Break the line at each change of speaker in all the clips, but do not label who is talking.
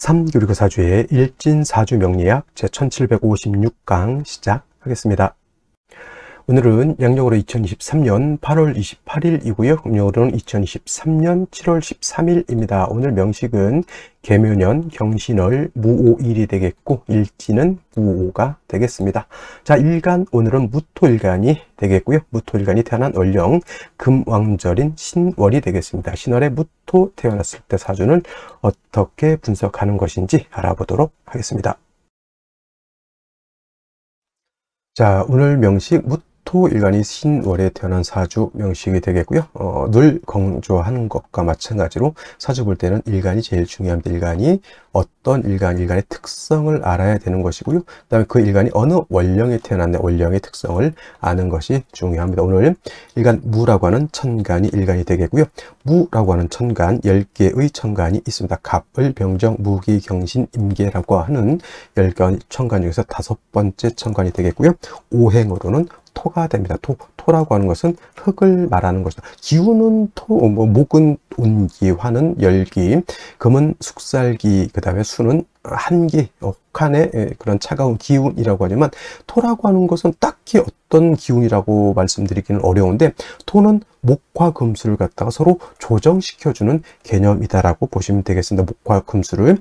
3교리고 사주의 일진사주 명리학 제1756강 시작하겠습니다. 오늘은 양력으로 2023년 8월 28일이고요. 음력으로는 2023년 7월 13일입니다. 오늘 명식은 계묘년 경신월 무오일이 되겠고 일진은 무오가 되겠습니다. 자, 일간 오늘은 무토일간이 되겠고요. 무토일간이 태어난 월령 금왕절인 신월이 되겠습니다. 신월에 무토 태어났을 때 사주는 어떻게 분석하는 것인지 알아보도록 하겠습니다. 자, 오늘 명식 무토일간이 신월에 태어난 사주 명식이 되겠고요. 늘 강조하는 것과 마찬가지로 사주 볼 때는 일간이 제일 중요합니다. 일간이 어떤 일간의 특성을 알아야 되는 것이고요. 그 다음에 그 일간이 어느 월령에 태어났냐, 월령의 특성을 아는 것이 중요합니다. 오늘 일간 무라고 하는 천간이 일간이 되겠고요. 무라고 하는 천간, 10개의 천간이 있습니다. 갑을, 병정, 무기, 경신, 임계라고 하는 10개의 천간 중에서 5번째 천간이 되겠고요. 오행으로는 토가 됩니다. 토라고 하는 것은 흙을 말하는 것이다. 기운은 토, 목은 온기, 화는 열기, 금은 숙살기, 그 다음에 수는 한기, 혹한의 그런 차가운 기운이라고 하지만 토라고 하는 것은 딱히 어떤 기운이라고 말씀드리기는 어려운데 토는 목과 금수를 갖다가 서로 조정시켜주는 개념이다라고 보시면 되겠습니다. 목과 금수를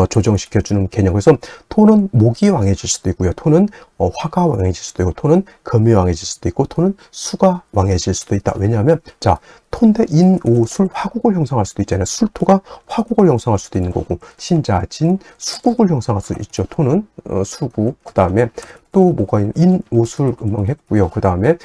조정시켜주는 개념. 그래서 토는 목이 왕해질 수도 있고요. 토는 화가 왕해질 수도 있고, 토는 금이 왕해질 수도 있고, 토는 수가 왕해질 수도 있다. 왜냐하면 자, 토인데 인, 오, 술, 화국을 형성할 수도 있잖아요. 술토가 화국을 형성할 수도 있는 거고, 신자, 진, 수국을 형성할 수 있죠. 토는 수국, 그 다음에 또 뭐가 있는 인, 오, 술 음명했고요. 그 다음에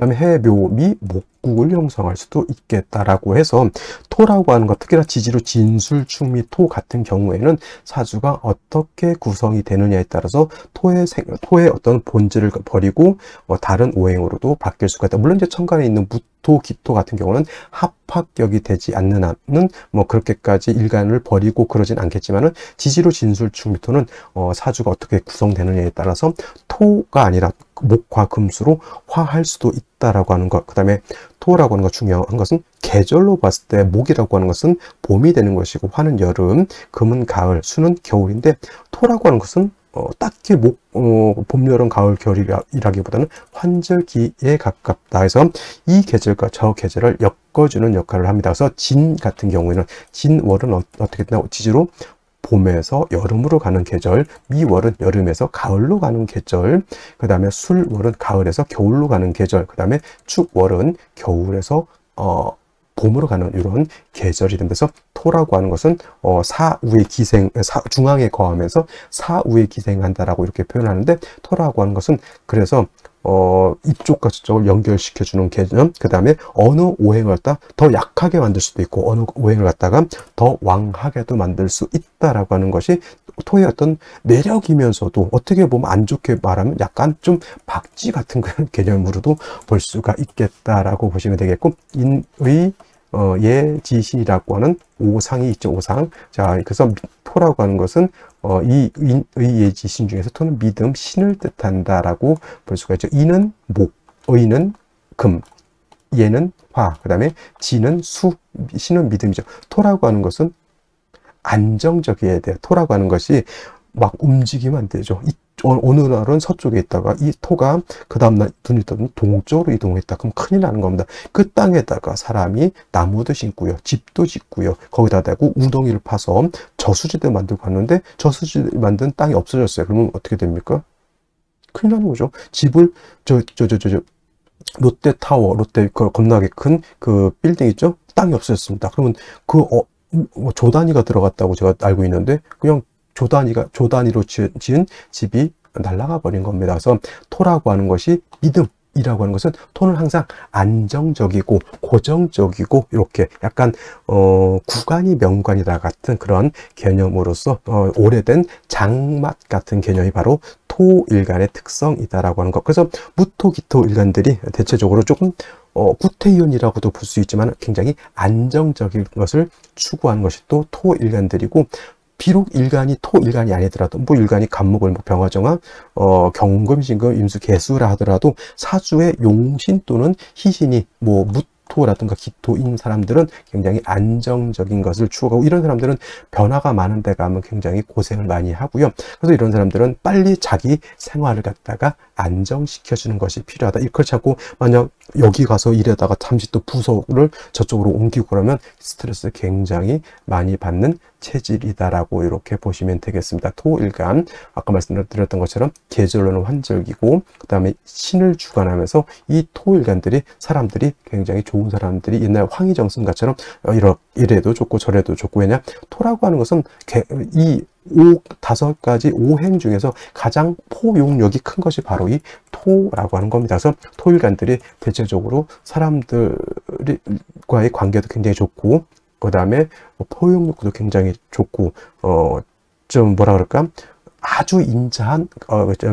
해, 묘, 미, 목국을 형성할 수도 있겠다라고 해서 토라고 하는 것, 특히나 지지로 진술, 충미, 토 같은 경우에는 사주가 어떻게 구성이 되느냐에 따라서 토의 어떤 본질을 버리고 다른 오행으로도 바뀔 수가 있다. 물론 이제 천간에 있는 무토, 기토 같은 경우는 합합격이 되지 않는 한은 그렇게까지 일간을 버리고 그러진 않겠지만은 지지로 진술, 충미, 토는 사주가 어떻게 구성되느냐에 따라서 토가 아니라 목과 금수로 화할 수도 있다라고 하는 것. 그 다음에 토라고 하는 것 중요한 것은 계절로 봤을 때 목이라고 하는 것은 봄이 되는 것이고, 화는 여름, 금은 가을, 수는 겨울인데 토라고 하는 것은 딱히 봄, 여름, 가을, 겨울이라기보다는 환절기에 가깝다 해서 이 계절과 저 계절을 엮어주는 역할을 합니다. 그래서 진 같은 경우에는 진월은 어떻게 되나 지지로 봄에서 여름으로 가는 계절, 미월은 여름에서 가을로 가는 계절, 그 다음에 술월은 가을에서 겨울로 가는 계절, 그 다음에 축월은 겨울에서 봄으로 가는 이런 계절이 되면서 토라고 하는 것은 사우의 기생, 중앙에 거하면서 사우의 기생한다라고 이렇게 표현하는데, 토라고 하는 것은 그래서 이쪽과 저쪽을 연결시켜주는 개념, 그 다음에 어느 오행을 갖다 더 약하게 만들 수도 있고, 어느 오행을 갖다가 더 왕하게도 만들 수 있다라고 하는 것이 토의 어떤 매력이면서도 어떻게 보면 안 좋게 말하면 약간 좀 박쥐 같은 그런 개념으로도 볼 수가 있겠다라고 보시면 되겠고, 인의 예지신이라고 하는 오상이 있죠. 오상. 자, 그래서 토라고 하는 것은 이 인의 예지신 중에서 토는 믿음, 신을 뜻한다라고 볼 수가 있죠. 이는 목, 의는 금, 예는 화, 그 다음에 지는 수, 신은 믿음이죠. 토라고 하는 것은 안정적이어야 돼요. 토라고 하는 것이 막 움직이면 안 되죠. 어느 날은 서쪽에 있다가 이 토가 그 다음날 눈이 떠면 동쪽으로 이동했다. 그럼 큰일 나는 겁니다. 그 땅에다가 사람이 나무도 심고요, 집도 짓고요, 거기다 대고 우덩이를 파서 저수지대 만들고 갔는데 저수지대 만든 땅이 없어졌어요. 그러면 어떻게 됩니까? 큰일 나는 거죠. 집을 롯데타워, 롯데 겁나게 큰 그 빌딩 있죠? 땅이 없어졌습니다. 그러면 조 단위가 들어갔다고 제가 알고 있는데 그냥 조 단위로 지은 집이 날아가 버린 겁니다. 그래서 토라고 하는 것이 믿음이라고 하는 것은 토는 항상 안정적이고 고정적이고 이렇게 약간 구간이 명관이다 같은 그런 개념으로서 오래된 장맛 같은 개념이 바로 토일간의 특성이다라고 하는 것. 그래서 무토, 기토 일간들이 대체적으로 조금 구태의원이라고도 볼 수 있지만 굉장히 안정적인 것을 추구하는 것이 또 토일간들이고, 비록 일간이 토일간이 아니더라도 일간이 간목을 병화정화, 경금, 신금, 임수, 개수라 하더라도 사주의 용신 또는 희신이 기토라든가 기토인 사람들은 굉장히 안정적인 것을 추구하고, 이런 사람들은 변화가 많은 데 가면 굉장히 고생을 많이 하고요. 그래서 이런 사람들은 빨리 자기 생활을 갖다가 안정시켜주는 것이 필요하다. 그렇지 않고 만약 여기 가서 일하다가 잠시 또 부서를 저쪽으로 옮기고 그러면 스트레스 굉장히 많이 받는 체질이다라고 이렇게 보시면 되겠습니다. 토일간, 아까 말씀드렸던 것처럼 계절로는 환절기고, 그 다음에 신을 주관하면서 이 토일간들이 사람들이 굉장히 좋은 사람들이 옛날 황희정승가처럼 이래도 좋고 저래도 좋고, 왜냐 토라고 하는 것은 이 5가지 오행 중에서 가장 포용력이 큰 것이 바로 이 토라고 하는 겁니다. 그래서 토일간들이 대체적으로 사람들과의 관계도 굉장히 좋고, 그 다음에 포용력도 굉장히 좋고, 좀 뭐라 그럴까, 아주 인자한,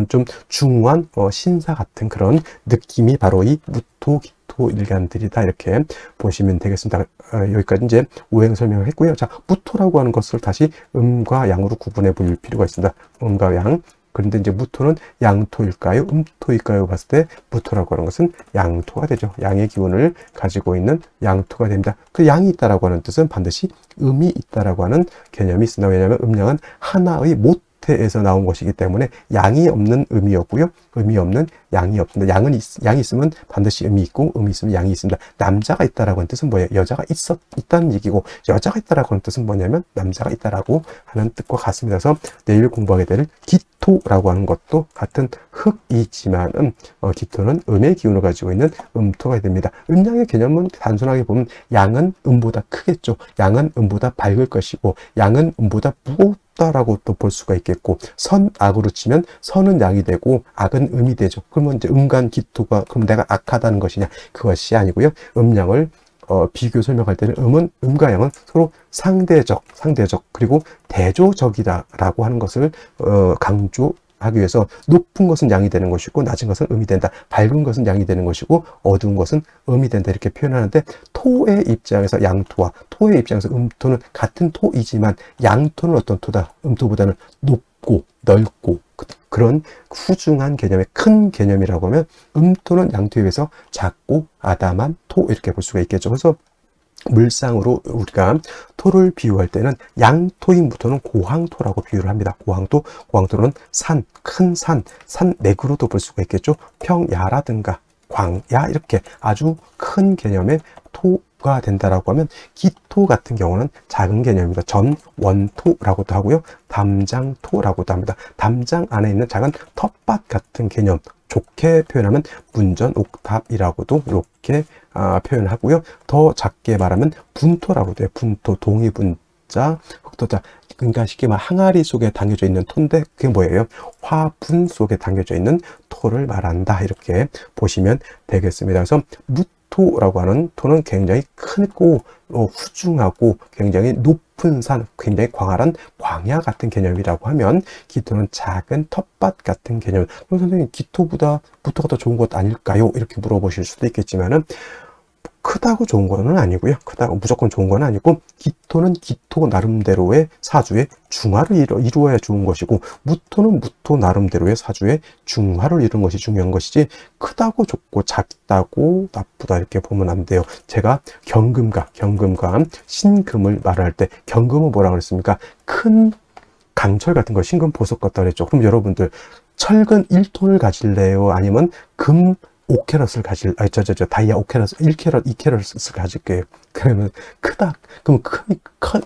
좀 중후한 신사 같은 그런 느낌이 바로 이 무토, 기토 일간들이다, 이렇게 보시면 되겠습니다. 여기까지 이제 오행 설명을 했고요. 자, 무토라고 하는 것을 다시 음과 양으로 구분해 볼 필요가 있습니다. 음과 양. 그런데 이제 무토는 양토일까요? 음토일까요? 봤을 때 무토라고 하는 것은 양토가 되죠. 양의 기운을 가지고 있는 양토가 됩니다. 그 양이 있다라고 하는 뜻은 반드시 음이 있다라고 하는 개념이 있습니다. 왜냐하면 음양은 하나의 모태에서 나온 것이기 때문에 양이 없는 음이었고요. 음이 없는 양이 없습니다. 양이 있으면 반드시 음이 있고, 음이 있으면 양이 있습니다. 남자가 있다라고 하는 뜻은 뭐예요? 여자가 있다는 얘기고, 여자가 있다라고 하는 뜻은 뭐냐면 남자가 있다라고 하는 뜻과 같습니다. 그래서 내일 공부하게 될 기토라고 하는 것도 같은 흙이지만, 기토는 음의 기운을 가지고 있는 음토가 됩니다. 음양의 개념은 단순하게 보면 양은 음보다 크겠죠. 양은 음보다 밝을 것이고, 양은 음보다 무겁다라고 또 볼 수가 있겠고, 선악으로 치면 선은 양이 되고 악은 음이 되죠. 그러면 이제 음간 기토가, 그럼 내가 악하다는 것이냐? 그것이 아니고요. 음양을 비교 설명할 때는 음과 양은 서로 상대적, 그리고 대조적이다라고 하는 것을 강조하기 위해서 높은 것은 양이 되는 것이고 낮은 것은 음이 된다. 밝은 것은 양이 되는 것이고 어두운 것은 음이 된다. 이렇게 표현하는데, 토의 입장에서 양토와 토의 입장에서 음토는 같은 토이지만 양토는 어떤 토다? 음토보다는 높고 넓고 그런 후중한 개념의 큰 개념이라고 하면, 음토는 양토에 비해서 작고 아담한 토, 이렇게 볼 수가 있겠죠. 그래서 물상으로 우리가 토를 비유할 때는 양토인 무토는 고황토라고 비유를 합니다. 고황토는 큰 산맥으로도 볼 수가 있겠죠. 평야라든가 광야, 이렇게 아주 큰 개념의 토가 된다라고 하면, 기토 같은 경우는 작은 개념입니다. 전원토라고도 하고요. 담장토라고도 합니다. 담장 안에 있는 작은 텃밭 같은 개념, 좋게 표현하면 문전옥탑이라고도 이렇게 표현하고요. 더 작게 말하면 분토라고도 해요. 분토, 동이분자, 흑토자. 그러니까 쉽게 말하면 항아리 속에 담겨져 있는 토인데, 그게 뭐예요? 화분 속에 담겨져 있는 토를 말한다. 이렇게 보시면 되겠습니다. 그래서 무토라고 하는 토는 굉장히 크고 후중하고 굉장히 높은 산, 굉장히 광활한 광야 같은 개념이라고 하면, 기토는 작은 텃밭 같은 개념. 그럼 선생님, 기토보다 무토가 더 좋은 것 아닐까요? 이렇게 물어보실 수도 있겠지만은, 크다고 좋은 거는 아니고요. 크다고 무조건 좋은 건 아니고, 기토는 기토 나름대로의 사주의 중화를 이루어야 좋은 것이고, 무토는 무토 나름대로의 사주의 중화를 이루는 것이 중요한 것이지, 크다고 좋고 작다고 나쁘다 이렇게 보면 안 돼요. 제가 경금과 신금을 말할 때, 경금은 뭐라고 그랬습니까? 큰 강철 같은 거, 신금 보석 같다 그랬죠. 그럼 여러분들, 철근 1톤을 가질래요? 아니면 금 5캐럿을 다이아 5캐럿, 1캐럿, 2캐럿을 가질게요. 그러면 그럼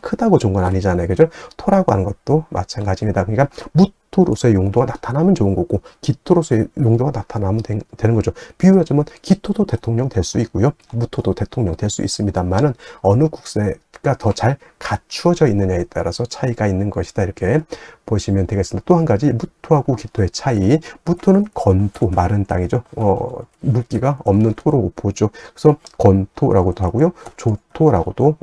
크다고 좋은 건 아니잖아요. 그죠? 토라고 하는 것도 마찬가지입니다. 그러니까 무토로서의 용도가 나타나면 좋은 거고, 기토로서의 용도가 나타나면 되는 거죠. 비유하자면, 기토도 대통령 될 수 있고요. 무토도 대통령 될 수 있습니다만은, 어느 국세가 더 잘 갖추어져 있느냐에 따라서 차이가 있는 것이다. 이렇게 보시면 되겠습니다. 또 한 가지, 무토하고 기토의 차이. 무토는 건토, 마른 땅이죠. 물기가 없는 토로 보죠. 그래서 건토라고도 하고요. 조토라고도,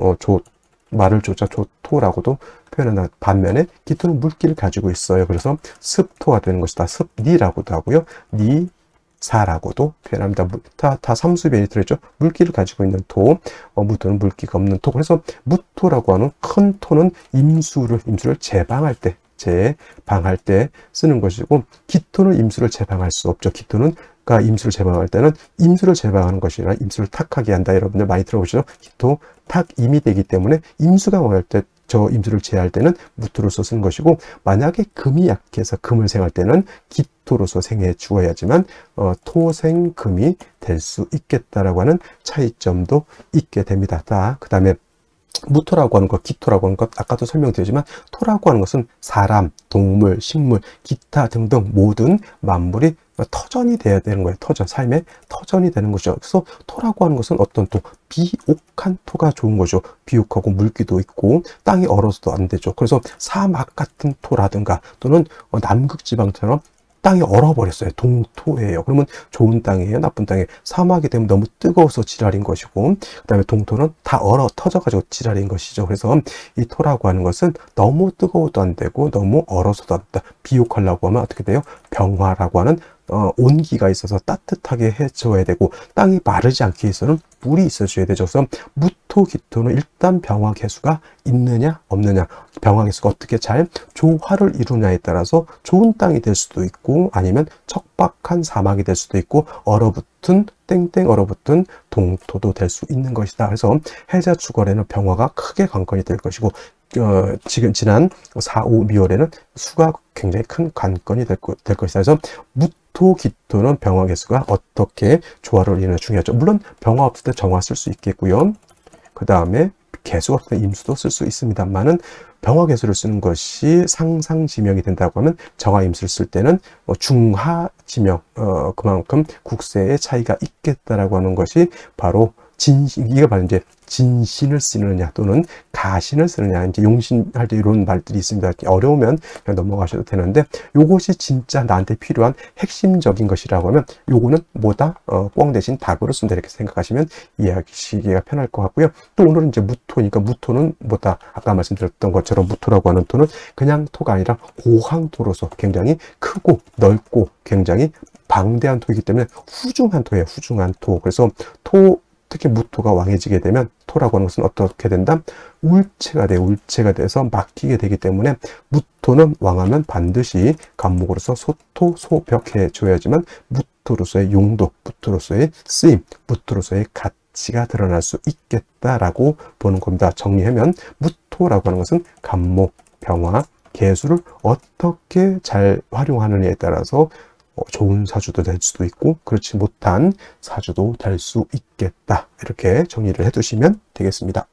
말을 조자 조토라고도 표현한다. 반면에 기토는 물기를 가지고 있어요. 그래서 습토가 되는 것이다. 습니라고도 하고요. 니사라고도 표현합니다. 다 삼수변이 들어있죠. 물기를 가지고 있는 토, 무토는 물기가 없는 토. 그래서 무토라고 하는 큰 토는 임수를 제방할 때 쓰는 것이고, 기토는 임수를 제방할 수 없죠. 기토는 토가 임수를 제방할 때는 임수를 제방하는 것이 아니라 임수를 탁하게 한다. 여러분들 많이 들어보시죠? 기토, 탁, 임이 되기 때문에 임수가 왕할 때 저 임수를 제할 때는 무토로서 쓰는 것이고, 만약에 금이 약해서 금을 생할 때는 기토로서 생해 주어야지만 토생금이 될 수 있겠다라고 하는 차이점도 있게 됩니다. 그 다음에 무토라고 하는 것, 기토라고 하는 것, 아까도 설명드렸지만 토라고 하는 것은 사람, 동물, 식물, 기타 등등 모든 만물이 터전이 돼야 되는 거예요. 터전, 삶의 터전이 되는 거죠. 그래서 토라고 하는 것은 어떤 또 비옥한 토가 좋은 거죠. 비옥하고 물기도 있고 땅이 얼어서도 안 되죠. 그래서 사막 같은 토라든가 또는 남극지방처럼 땅이 얼어버렸어요. 동토예요. 그러면 좋은 땅이에요? 나쁜 땅이에요? 사막이 되면 너무 뜨거워서 지랄인 것이고, 그 다음에 동토는 다 얼어 터져가지고 지랄인 것이죠. 그래서 이 토라고 하는 것은 너무 뜨거워도 안 되고 너무 얼어서도 안 된다. 비옥하려고 하면 어떻게 돼요? 병화라고 하는 온기가 있어서 따뜻하게 해줘야 되고, 땅이 마르지 않게 해서는 물이 있어줘야 되죠. 그래서 무토, 기토는 일단 병화 개수가 있느냐 없느냐, 병화 개수가 어떻게 잘 조화를 이루냐에 따라서 좋은 땅이 될 수도 있고 아니면 척박한 사막이 될 수도 있고 얼어붙은 땡땡 얼어붙은 동토도 될 수 있는 것이다. 그래서 해자 축월에는 병화가 크게 관건이 될 것이고, 지금 지난 4, 5, 미월에는 수가 굉장히 큰 관건이 될 것이다. 그래서 무토, 기토는 병화 개수가 어떻게 조화를 이루느냐 중요하죠. 물론 병화 없을 때 정화 쓸 수 있겠고요. 그 다음에 개수가 없을 때 임수도 쓸 수 있습니다만은 병화 개수를 쓰는 것이 상상지명이 된다고 하면 정화 임수를 쓸 때는 중하지명, 그만큼 국세의 차이가 있겠다라고 하는 것이 바로 이게 바로 이제 진신을 쓰느냐 또는 가신을 쓰느냐, 이제 용신할 때 이런 말들이 있습니다. 어려우면 그냥 넘어가셔도 되는데, 요것이 진짜 나한테 필요한 핵심적인 것이라고 하면 요거는 뭐다? 뻥 대신 닭으로 쓴다, 이렇게 생각하시면 이해하시기가 편할 것 같고요. 또 오늘은 이제 무토니까 무토는 뭐다? 아까 말씀드렸던 것처럼 무토라고 하는 토는 그냥 토가 아니라 고항토로서 굉장히 크고 넓고 굉장히 방대한 토이기 때문에 후중한 토예요. 후중한 토. 그래서 특히 무토가 왕해지게 되면 토라고 하는 것은 어떻게 된다? 울체가 돼요. 울체가 돼서 막히게 되기 때문에 무토는 왕하면 반드시 간목으로서 소토, 소벽해 줘야지만 무토로서의 용도, 무토로서의 쓰임, 무토로서의 가치가 드러날 수 있겠다라고 보는 겁니다. 정리하면 무토라고 하는 것은 간목, 병화, 개수를 어떻게 잘 활용하느냐에 따라서 좋은 사주도 될 수도 있고 그렇지 못한 사주도 될 수 있겠다. 이렇게 정리를 해두시면 되겠습니다.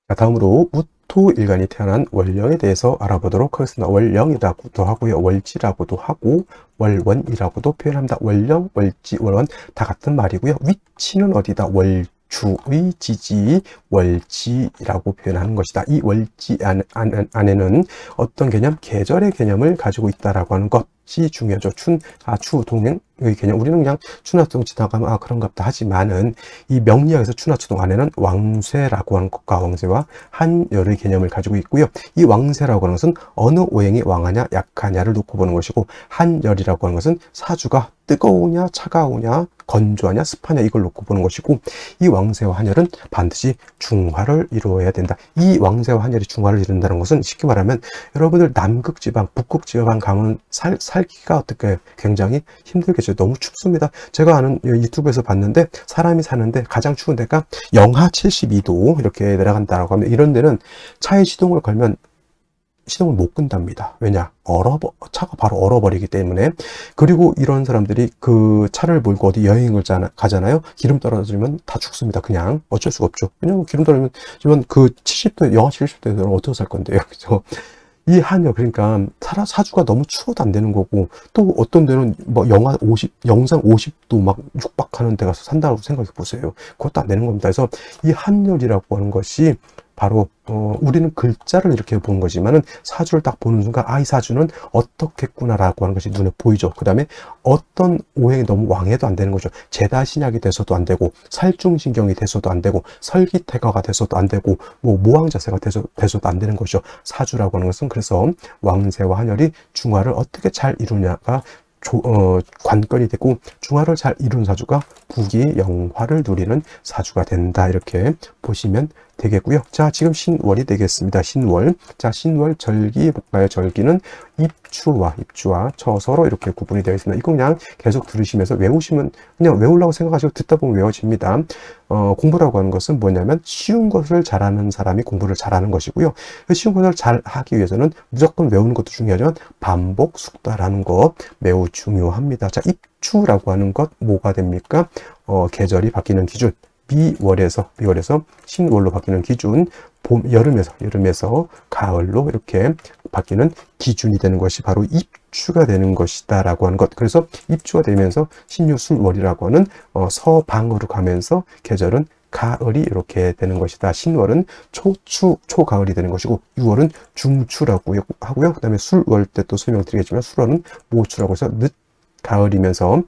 자, 다음으로 무토일간이 태어난 월령에 대해서 알아보도록 하겠습니다. 월령이라고도 하고요, 월지라고도 하고 월원이라고도 표현합니다. 월령, 월지, 월원 다 같은 말이고요. 위치는 어디다? 월주의 지지, 월지라고 표현하는 것이다. 이 월지 안에는 어떤 개념? 계절의 개념을 가지고 있다라고 하는 것. 중요하죠. 추동의 개념. 우리는 그냥 추나추동 지나가면 그런갑다 하지만은 이 명리학에서 추나추동 안에는 왕쇠라고 하는 것과 왕쇠와 한열의 개념을 가지고 있고요. 이 왕쇠라고 하는 것은 어느 오행이 왕하냐 약하냐를 놓고 보는 것이고, 한열이라고 하는 것은 사주가 뜨거우냐 차가우냐 건조하냐 습하냐 이걸 놓고 보는 것이고, 이 왕쇠와 한열은 반드시 중화를 이루어야 된다. 이 왕쇠와 한열이 중화를 이룬다는 것은 쉽게 말하면 여러분들 남극지방, 북극지방 가면 살기가 어떻게 굉장히 힘들겠죠. 너무 춥습니다. 제가 아는 유튜브에서 봤는데 사람이 사는데 가장 추운 데가 영하 72도 이렇게 내려간다라고 하면, 이런 데는 차에 시동을 걸면 시동을 못 끈답니다. 왜냐? 차가 바로 얼어버리기 때문에. 그리고 이런 사람들이 그 차를 몰고 어디 여행을 가잖아요. 기름 떨어지면 다 죽습니다. 그냥 어쩔 수가 없죠. 왜냐면 기름 떨어지면 그 70도, 영하 70도에서는 어떻게 살 건데요. 그죠? 이 한여, 그러니까 사주가 너무 추워도 안 되는 거고, 또 어떤 데는 뭐 영상 50도 막 육박하는 데 가서 산다고 생각해 보세요. 그것도 안 되는 겁니다. 그래서 이 한열이라고 하는 것이 바로 우리는 글자를 이렇게 보는 거지만은 사주를 딱 보는 순간 이 사주는 어떻겠구나라고 하는 것이 눈에 보이죠. 그 다음에 어떤 오행이 너무 왕해도 안 되는 거죠. 제다신약이 돼서도 안 되고, 살중신경이 돼서도 안 되고, 설기태가가 돼서도 안 되고, 뭐 모왕자세가 돼서도 안 되는 것이죠. 사주라고 하는 것은. 그래서 왕세와 한열이 중화를 어떻게 잘 이루냐가 관건이 되고, 중화를 잘 이룬 사주가 부귀 영화를 누리는 사주가 된다. 이렇게 보시면 되겠고요. 자, 지금 신월이 되겠습니다. 신월. 자, 신월 절기 볼까요? 절기는 입추와 처서로 이렇게 구분이 되어 있습니다. 이거 그냥 계속 들으시면서 외우시면, 그냥 외우려고 생각하시고 듣다 보면 외워집니다. 공부라고 하는 것은 뭐냐면 쉬운 것을 잘하는 사람이 공부를 잘하는 것이고요. 쉬운 것을 잘하기 위해서는 무조건 외우는 것도 중요하지만 반복 숙달하는 것 매우 중요합니다. 자, 입추라고 하는 것 뭐가 됩니까? 계절이 바뀌는 기준. 미월에서 신월로 바뀌는 기준, 여름에서 가을로 이렇게 바뀌는 기준이 되는 것이 바로 입추가 되는 것이다 라고 하는 것. 그래서 입추가 되면서 신유술월이라고 하는 서방으로 가면서 계절은 가을이 이렇게 되는 것이다. 신월은 초가을이 되는 것이고, 6월은 중추라고 하고요. 그 다음에 술월 때 또 설명드리겠지만, 술월은 모추라고 해서 늦 가을이면서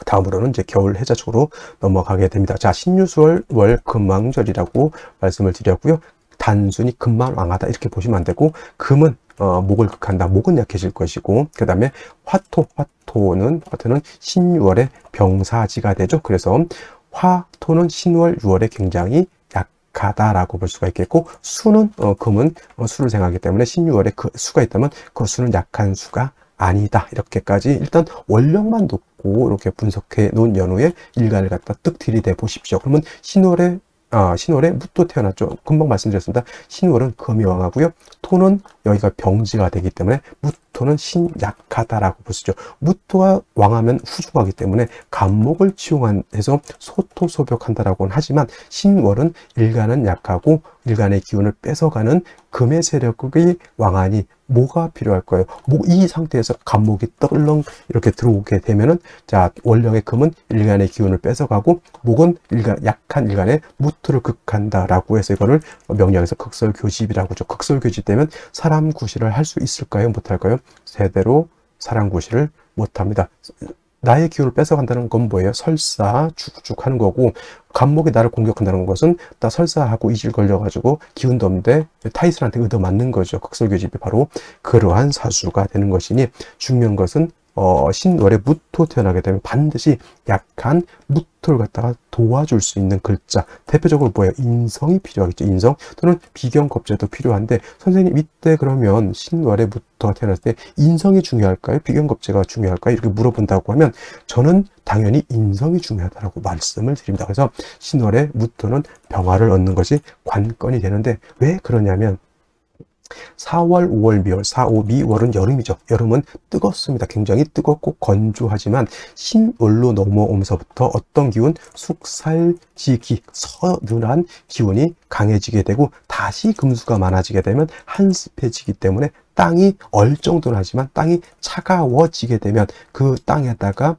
다음으로는 이제 겨울 해자 쪽으로 넘어가게 됩니다. 자, 신유수월 월 금왕절이라고 말씀을 드렸고요. 단순히 금만 왕하다 이렇게 보시면 안 되고, 금은 목을 극한다. 목은 약해질 것이고, 그 다음에 화토는 신유월의 병사지가 되죠. 그래서 화토는 신월 6월에 굉장히 약하다라고 볼 수가 있겠고, 수는 금은 수를 생각하기 때문에 신유월에 그 수가 있다면 그 수는 약한 수가 아니다. 이렇게까지 일단 원령만 놓고 이렇게 분석해 놓은 연후에 일간을 갖다 뜩 들이대 보십시오. 그러면 신월에 무토 태어났죠. 금방 말씀드렸습니다. 신월은 금이 왕하고요. 토는 여기가 병지가 되기 때문에 무토는 신약하다라고 볼 수 있죠. 무토가 왕하면 후중하기 때문에 간목을 치용해서 소토소벽한다라고는 하지만, 신월은 일간은 약하고 일간의 기운을 뺏어가는 금의 세력이 왕하니 뭐가 필요할 거예요? 이 상태에서 간목이 떨렁 이렇게 들어오게 되면은, 자, 원령의 금은 일간의 기운을 뺏어가고, 목은 약한 일간의 무토를 극한다라고 해서 이거를 명리학에서 극설교집이라고 하죠. 극설교집 되면 사람 구실을 할 수 있을까요? 못할까요? 제대로 사람 구실을 못합니다. 나의 기운을 뺏어간다는 건 뭐예요? 설사, 죽죽 하는 거고, 간목이 나를 공격한다는 것은 나 설사하고 이질 걸려가지고 기운도 없는데 타이슬한테 얻어맞는 거죠. 극설교집이 바로 그러한 사수가 되는 것이니, 중요한 것은 신월에 무토 태어나게 되면 반드시 약한 무토를 갖다가 도와줄 수 있는 글자, 대표적으로 뭐예요? 인성이 필요하겠죠. 인성 또는 비견겁제도 필요한데, 선생님 이때 그러면 신월에 무토가 태어났을 때 인성이 중요할까요? 비견겁제가 중요할까요? 이렇게 물어본다고 하면 저는 당연히 인성이 중요하다고 말씀을 드립니다. 그래서 신월에 무토는 병화를 얻는 것이 관건이 되는데, 왜 그러냐면 4월, 5월, 미월, 4, 5, 미월은 여름이죠. 여름은 뜨겁습니다. 굉장히 뜨겁고 건조하지만, 신월로 넘어오면서부터 어떤 기운? 숙살지기, 서늘한 기운이 강해지게 되고, 다시 금수가 많아지게 되면 한습해지기 때문에 땅이 얼정도나지만 땅이 차가워지게 되면 그 땅에다가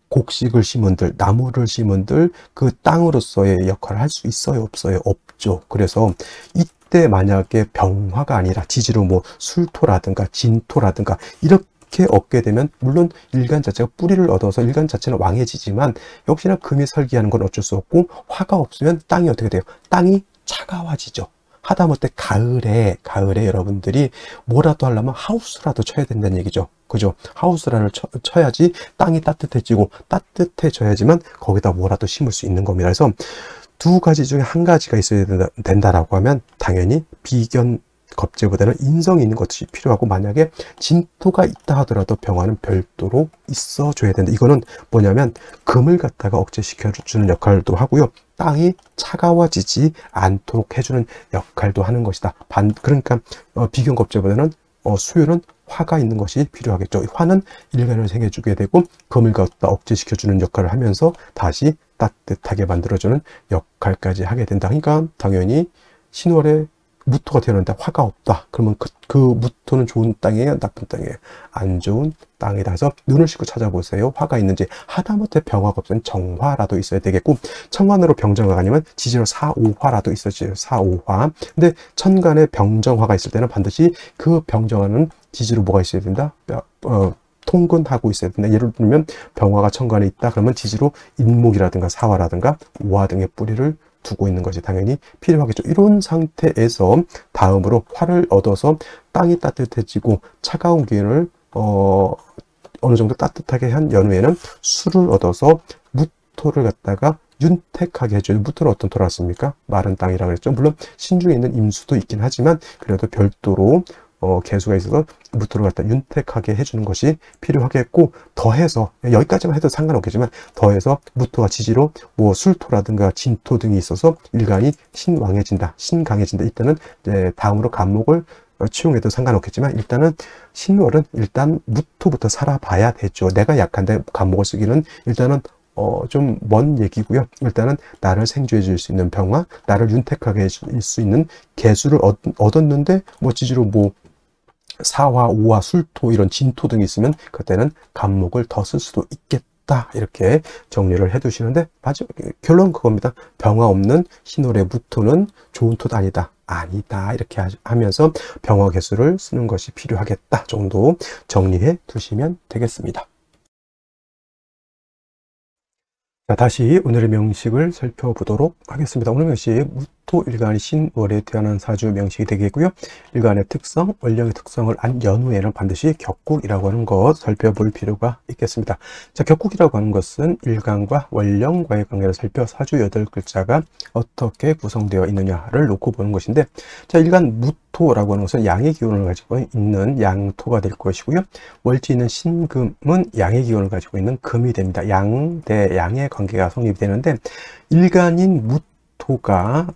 곡식을 심은들, 나무를 심은들, 그 땅으로서의 역할을 할 수 있어요? 없어요? 없죠. 그래서 이때 만약에 병화가 아니라 지지로 술토라든가 진토라든가 이렇게 얻게 되면, 물론 일간 자체가 뿌리를 얻어서 일간 자체는 왕해지지만, 역시나 금이 설기하는 건 어쩔 수 없고, 화가 없으면 땅이 어떻게 돼요? 땅이 차가워지죠. 하다못해 가을에 여러분들이 뭐라도 하려면 하우스라도 쳐야 된다는 얘기죠. 그죠? 하우스라를 쳐야지 땅이 따뜻해지고, 따뜻해져야지만 거기다 뭐라도 심을 수 있는 겁니다. 그래서 두 가지 중에 한 가지가 있어야 된다라고 하면 당연히 비견 겁제보다는 인성이 있는 것이 필요하고, 만약에 진토가 있다 하더라도 병화는 별도로 있어줘야 된다. 이거는 뭐냐면 금을 갖다가 억제시켜주는 역할도 하고요, 땅이 차가워지지 않도록 해주는 역할도 하는 것이다. 그러니까 비견 겁제보다는 수요는 화가 있는 것이 필요하겠죠. 화는 일간을 생겨주게 되고, 금을 갖다 억제시켜주는 역할을 하면서 다시 따뜻하게 만들어주는 역할까지 하게 된다. 그러니까 당연히 신월에 무토가 태어난다, 화가 없다. 그러면 그 무토는 좋은 땅이에요? 나쁜 땅이에요? 안 좋은 땅이다. 해서 눈을 씻고 찾아보세요. 화가 있는지. 하다못해 병화가 없으면 정화라도 있어야 되겠고, 천간으로 병정화가 아니면 지지로 사오화라도 있어야죠. 사오화. 근데 천간에 병정화가 있을 때는 반드시 그 병정화는 지지로 뭐가 있어야 된다? 통근하고 있어야 된다. 예를 들면 병화가 천간에 있다 그러면 지지로 인목이라든가 사화라든가 오화 등의 뿌리를 두고 있는 것이 당연히 필요하겠죠. 이런 상태에서 다음으로 화를 얻어서 땅이 따뜻해지고 차가운 기운을 어느 정도 따뜻하게 한 연후에는 수를 얻어서 무토를 갖다가 윤택하게 해줘요. 무토는 어떤 토라 씁니까? 마른 땅이라고 그랬죠. 물론 신중에 있는 임수도 있긴 하지만 그래도 별도로 개수가 있어서 무토를 갖다 윤택하게 해주는 것이 필요하겠고, 더해서 여기까지만 해도 상관없겠지만 더해서 무토와 지지로 뭐 술토라든가 진토 등이 있어서 일간이 신왕해진다, 신강해진다. 이때는 이제 다음으로 간목을 치용해도 상관없겠지만 일단은 신월은 일단 무토부터 살아봐야 되죠. 내가 약한데 간목을 쓰기는 일단은 좀 먼 얘기고요. 일단은 나를 생주해 줄 수 있는 병화, 나를 윤택하게 해줄 수 있는 개수를 얻었는데 뭐 지지로 뭐 사화, 오화, 술토 이런 진토 등이 있으면 그때는 간목을 더 쓸 수도 있겠다. 이렇게 정리를 해 두시는데 마지막 결론은 그겁니다. 병화 없는 신월의 무토는 좋은 토도 아니다. 아니다. 이렇게 하면서 병화 개수를 쓰는 것이 필요하겠다 정도 정리해 두시면 되겠습니다. 자, 다시 오늘의 명식을 살펴보도록 하겠습니다. 오늘 명식 무토 일간이 신월에 태어난 사주 명식이 되겠고요. 일간의 특성, 원령의 특성을 안 연후에는 반드시 격국이라고 하는 것 살펴볼 필요가 있겠습니다. 자, 격국이라고 하는 것은 일간과 원령과의 관계를 살펴 사주 8글자가 어떻게 구성되어 있느냐를 놓고 보는 것인데, 자, 일간 무토라고 하는 것은 양의 기운을 가지고 있는 양토가 될 것이고요. 월지 있는 신금은 양의 기운을 가지고 있는 금이 됩니다. 양 대 양의 관계가 성립이 되는데, 일간인 무토가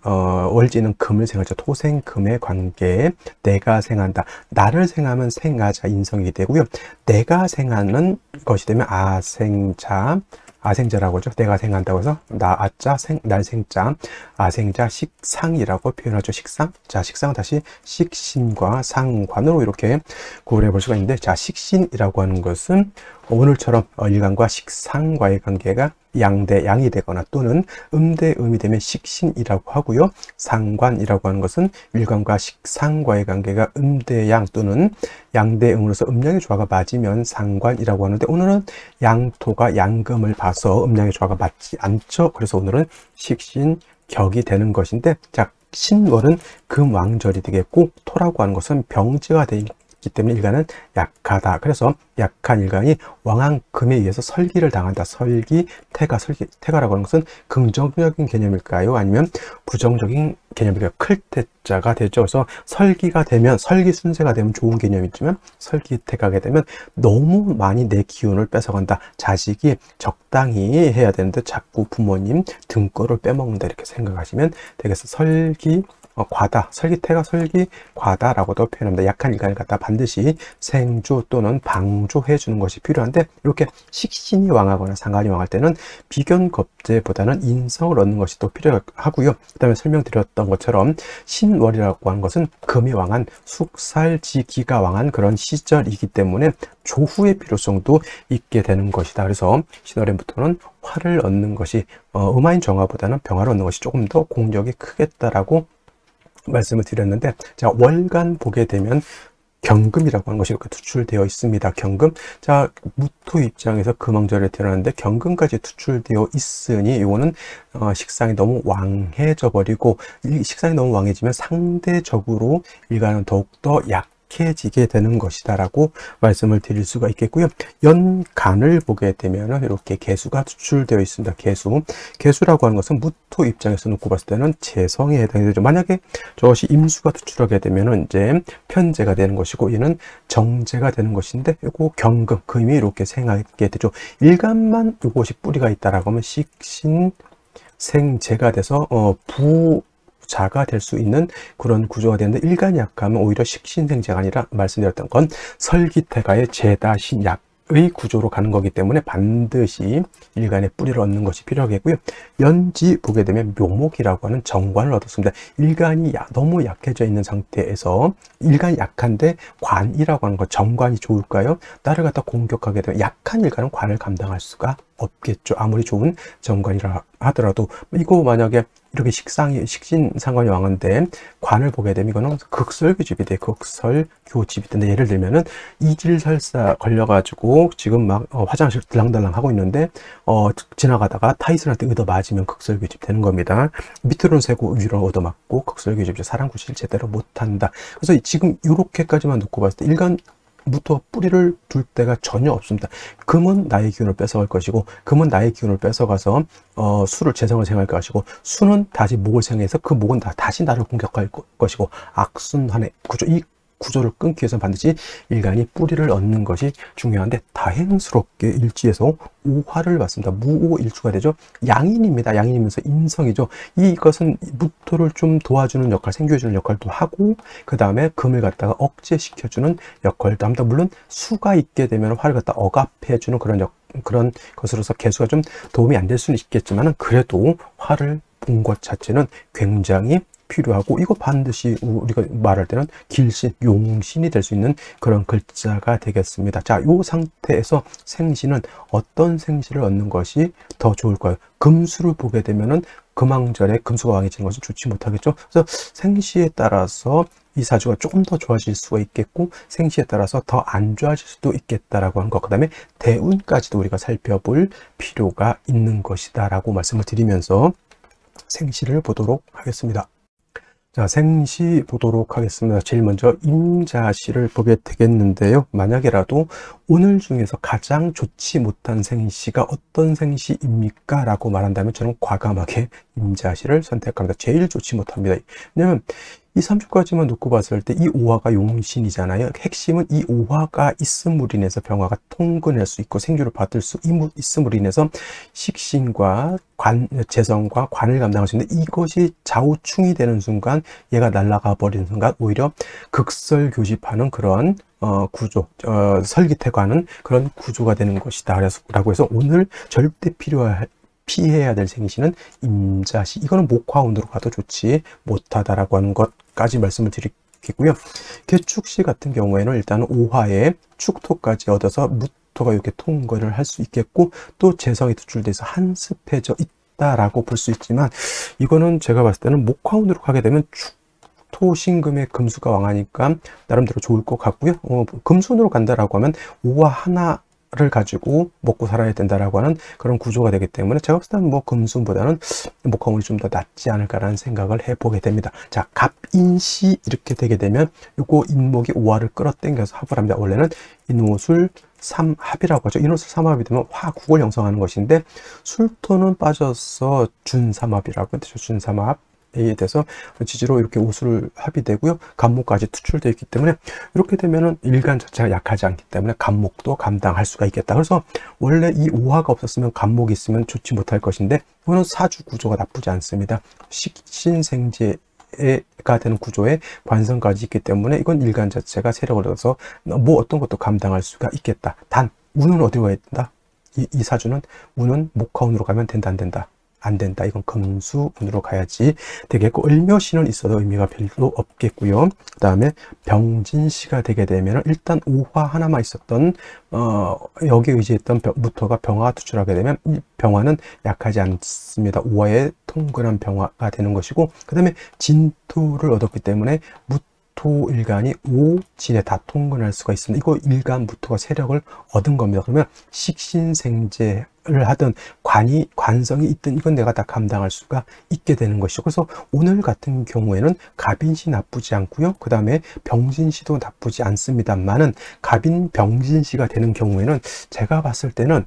월지는 금을 생하죠. 토생금의 관계에 내가 생한다. 나를 생하면 생아자 인성이 되고요. 내가 생하는 것이 되면 아생자, 아생자라고 하죠. 내가 생한다고 해서 나아자, 날생자, 아생자, 식상이라고 표현하죠. 식상. 자, 식상은 다시 식신과 상관으로 이렇게 구분해 볼 수가 있는데, 자, 식신이라고 하는 것은 오늘처럼 일간과 식상과의 관계가 양대 양이 되거나 또는 음대 음이 되면 식신이라고 하고요. 상관이라고 하는 것은 일간과 식상과의 관계가 음대 양 또는 양대 음으로서 음양의 조화가 맞으면 상관이라고 하는데, 오늘은 양토가 양금을 봐서 음양의 조화가 맞지 않죠. 그래서 오늘은 식신격이 되는 것인데, 자, 신월은 금왕절이 되겠고 토라고 하는 것은 병지가 되기 때문에 일간은 약하다. 그래서 약한 일간이 왕왕금에 의해서 설기를 당한다. 태가라고 하는 것은 긍정적인 개념일까요? 아니면 부정적인 개념일까요? 클 때자가 되죠. 그래서 설기가 되면, 설기 순세가 되면 좋은 개념이지만 설기태가게 되면 너무 많이 내 기운을 뺏어간다. 자식이 적당히 해야 되는데 자꾸 부모님 등골을 빼먹는다. 이렇게 생각하시면 되겠어. 과다, 설기태가 설기과다라고도 표현합니다. 약한 일간을 갖다 반드시 생조 또는 방조해 주는 것이 필요한데, 이렇게 식신이 왕하거나 상관이 왕할 때는 비견겁제보다는 인성을 얻는 것이 또 필요하고요. 그 다음에 설명드렸던 것처럼 신월이라고 하는 것은 금이 왕한 숙살지기가 왕한 그런 시절이기 때문에 조후의 필요성도 있게 되는 것이다. 그래서 신월에부터는 화를 얻는 것이 음화인 정화보다는 병화를 얻는 것이 조금 더 공력이 크겠다라고 말씀을 드렸는데, 자, 월간 보게 되면 경금이라고 하는 것이 이렇게 투출되어 있습니다. 경금. 자, 무토 입장에서 금왕절에 태어났는데 경금까지 투출되어 있으니 이거는 식상이 너무 왕해져 버리고, 식상이 너무 왕해지면 상대적으로 일간은 더욱더 약해지게 되는 것이다 라고 말씀을 드릴 수가 있겠고요. 연간을 보게 되면 이렇게 개수가 투출되어 있습니다. 개수라고 하는 것은 무토 입장에서 놓고 봤을 때는 재성에 해당이 되죠. 만약에 저것이 임수가 투출하게 되면 이제 편재가 되는 것이고, 얘는 정제가 되는 것인데, 이거 경금, 금이 이렇게 생하게 되죠. 일간만 이것이 뿌리가 있다라고 하면 식신 생재가 돼서 자가 될 수 있는 그런 구조가 되는데, 일간이 약하면 오히려 식신생재가 아니라 말씀드렸던 건 설기태가의 재다신약의 구조로 가는 거기 때문에 반드시 일간의 뿌리를 얻는 것이 필요하겠고요. 연지 보게 되면 묘목이라고 하는 정관을 얻었습니다. 일간이 너무 약해져 있는 상태에서, 일간이 약한데 관이라고 하는 것, 정관이 좋을까요? 나를 갖다 공격하게 되면 약한 일간은 관을 감당할 수가 없겠죠. 아무리 좋은 정관이라 하더라도. 이거 만약에 이렇게 식신 상관이 왕한데 관을 보게 되면 이거는 극설교집이 돼. 극설교집이 된다. 예를 들면은 이질설사 걸려가지고 지금 막 화장실 들랑달랑 하고 있는데 지나가다가 타이슨한테 얻어맞으면 극설교집 되는 겁니다. 밑으로는 새고 위로 얻어맞고 극설교집이 사람 구실 제대로 못한다. 그래서 지금 이렇게까지만 놓고 봤을 때 일간 무토가 뿌리를 둘 데가 전혀 없습니다. 금은 나의 기운을 뺏어갈 것이고, 금은 나의 기운을 뺏어가서 수를 재성을 생할 것이고, 수는 다시 목을 생해서 그 목은 다시 나를 공격할 것이고, 악순환의 구조, 이 구조를 끊기 위해서는 반드시 일간이 뿌리를 얻는 것이 중요한데, 다행스럽게 일지에서 오화를 받습니다. 무오일주가 되죠. 양인입니다. 양인이면서 인성이죠. 이것은 무토를 좀 도와주는 역할, 생겨주는 역할도 하고, 그 다음에 금을 갖다가 억제시켜주는 역할도 합니다. 물론 수가 있게 되면 화를 갖다 억압해주는 그런 것으로서 개수가 좀 도움이 안 될 수는 있겠지만, 그래도 화를 본 것 자체는 굉장히 필요하고, 이거 반드시 우리가 말할 때는 길신, 용신이 될 수 있는 그런 글자가 되겠습니다. 자, 이 상태에서 생시는 어떤 생시를 얻는 것이 더 좋을까요? 금수를 보게 되면은 금왕절에 금수가 왕해지는 것은 좋지 못하겠죠. 그래서 생시에 따라서 이 사주가 조금 더 좋아질 수가 있겠고, 생시에 따라서 더 안 좋아질 수도 있겠다라고 하는 것, 그 다음에 대운까지도 우리가 살펴볼 필요가 있는 것이다 라고 말씀을 드리면서 생시를 보도록 하겠습니다. 자, 생시 보도록 하겠습니다. 제일 먼저 임자시를 보게 되겠는데요. 만약에라도 오늘 중에서 가장 좋지 못한 생시가 어떤 생시입니까? 라고 말한다면 저는 과감하게 임자시를 선택합니다. 제일 좋지 못합니다. 왜냐면 이 3주까지만 놓고 봤을 때 이 오화가 용신이잖아요. 핵심은 이 오화가 있음으로 인해서 병화가 통근할 수 있고 생주를 받을 수 있음으로 인해서 식신과 재성과 관을 감당할 수 있는데, 이것이 좌우충이 되는 순간, 얘가 날아가 버리는 순간 오히려 극설교집하는 그런 구조, 설기태가는 그런 구조가 되는 것이다 라고 해서 오늘 절대 피해야 될 생시는 임자시. 이거는 목화운으로 가도 좋지 못하다라고 하는 것까지 말씀을 드리겠고요. 개축시 같은 경우에는 일단은 오화에 축토까지 얻어서 무토가 이렇게 통근을 할 수 있겠고, 또 재성이 투출돼서 한습해져 있다라고 볼 수 있지만, 이거는 제가 봤을 때는 목화운으로 가게 되면 토신금의 금수가 왕하니까 나름대로 좋을 것 같고요. 금순으로 간다라고 하면 오화 하나를 가지고 먹고 살아야 된다라고 하는 그런 구조가 되기 때문에, 제가 봤을 때는 뭐 금순보다는 목화운이 좀 더 낫지 않을까라는 생각을 해보게 됩니다. 자, 갑인시 이렇게 되게 되면 요거 인목이 오화를 끌어당겨서 합을 합니다. 원래는 인호술 삼합이라고 하죠. 인호술 삼합이 되면 화국을 형성하는 것인데, 술토는 빠져서 준삼합이라고 하죠. 준삼합. 에 대해서 지지로 이렇게 오술 합의되고요. 간목까지 투출되어 있기 때문에, 이렇게 되면은 일간 자체가 약하지 않기 때문에 간목도 감당할 수가 있겠다. 그래서 원래 이 오화가 없었으면 간목이 있으면 좋지 못할 것인데, 이거는 사주 구조가 나쁘지 않습니다. 식신생재가 되는 구조에 관성까지 있기 때문에 이건 일간 자체가 세력을 얻어서 뭐 어떤 것도 감당할 수가 있겠다. 단 운은 어디로 가야 된다? 이 사주는 운은 목화운으로 가면 된다, 안 된다? 안 된다. 이건 금수운으로 가야지 되겠고, 을묘시는 있어도 의미가 별로 없겠고요. 그 다음에 병진시가 되게 되면 일단 오화 하나만 있었던 여기에 의지했던 무토가 병화가 투출하게 되면 이 병화는 약하지 않습니다. 오화에 통근한 병화가 되는 것이고, 그 다음에 진토를 얻었기 때문에 무토 일간이 오진에 다 통근할 수가 있습니다. 이거 일간 무토가 세력을 얻은 겁니다. 그러면 식신생재 를 하든 관성이 있든 이건 내가 다 감당할 수가 있게 되는 것이죠. 그래서 오늘 같은 경우에는 갑인시 나쁘지 않고요. 그 다음에 병진시도 나쁘지 않습니다만은, 갑인 병진시가 되는 경우에는 제가 봤을 때는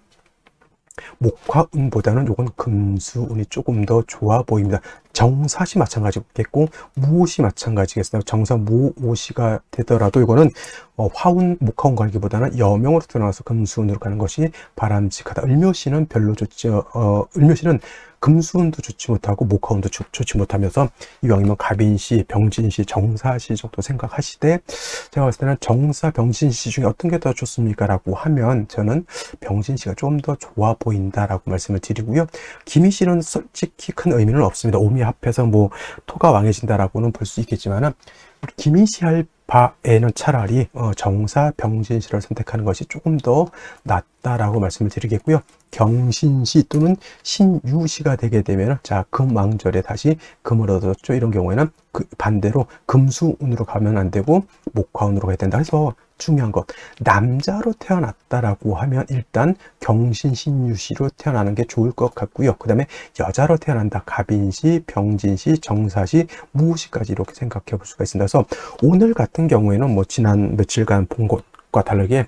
목화운보다는 요건 금수운이 조금 더 좋아 보입니다. 정사시 마찬가지겠고, 무오시 마찬가지겠습니다. 정사 무오시가 되더라도 이거는 화운, 목화운 가기보다는 여명으로 들어가서 금수운으로 가는 것이 바람직하다. 을묘시는 별로 좋죠. 을묘시는 금수운도 좋지 못하고 목화운도 좋지 못하면서, 이왕이면 갑인시, 병진시, 정사시 정도 생각하시되, 제가 봤을 때는 정사, 병진시 중에 어떤 게 더 좋습니까? 라고 하면 저는 병진시가 좀 더 좋아 보인다라고 말씀을 드리고요. 기미시는 솔직히 큰 의미는 없습니다. 오미 합해서 뭐 토가 왕해진다라고는 볼 수 있겠지만은, 기미시 할 바에는 차라리 정사, 병진시를 선택하는 것이 조금 더 낫다라고 말씀을 드리겠고요. 경신시 또는 신유시가 되게 되면, 자, 금왕절에 다시 금을 얻었죠. 이런 경우에는 그 반대로 금수운으로 가면 안 되고 목화운으로 가야 된다. 그래서 중요한 것, 남자로 태어났다라고 하면 일단 경신, 신유시로 태어나는 게 좋을 것 같고요. 그 다음에 여자로 태어난다, 갑인시, 병진시, 정사시, 무시까지 이렇게 생각해 볼 수가 있습니다. 그래서 오늘 같은 경우에는 뭐 지난 며칠간 본 것과 것과 다르게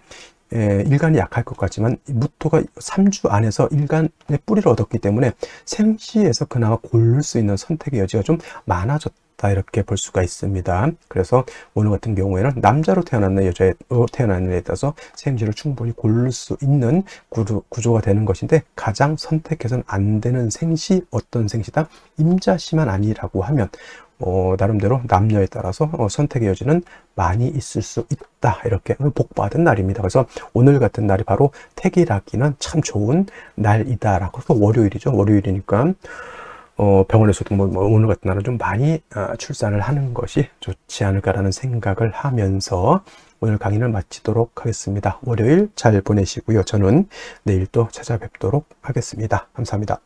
일간이 약할 것 같지만 무토가 3주 안에서 일간의 뿌리를 얻었기 때문에 생시에서 그나마 고를 수 있는 선택의 여지가 좀 많아졌다, 이렇게 볼 수가 있습니다. 그래서 오늘 같은 경우에는 남자로 태어났는 여자로 태어나는 애에 따라서 생시를 충분히 고를 수 있는 구조가 되는 것인데, 가장 선택해서는 안 되는 생시, 어떤 생시다? 임자시만 아니라고 하면 나름대로 남녀에 따라서 선택의 여지는 많이 있을 수 있다, 이렇게 복받은 날입니다. 그래서 오늘 같은 날이 바로 택일하기는 참 좋은 날이다라고. 또 월요일이죠. 월요일이니까 병원에서도 오늘 같은 날은 좀 많이 출산을 하는 것이 좋지 않을까라는 생각을 하면서 오늘 강의를 마치도록 하겠습니다. 월요일 잘 보내시고요. 저는 내일 또 찾아뵙도록 하겠습니다. 감사합니다.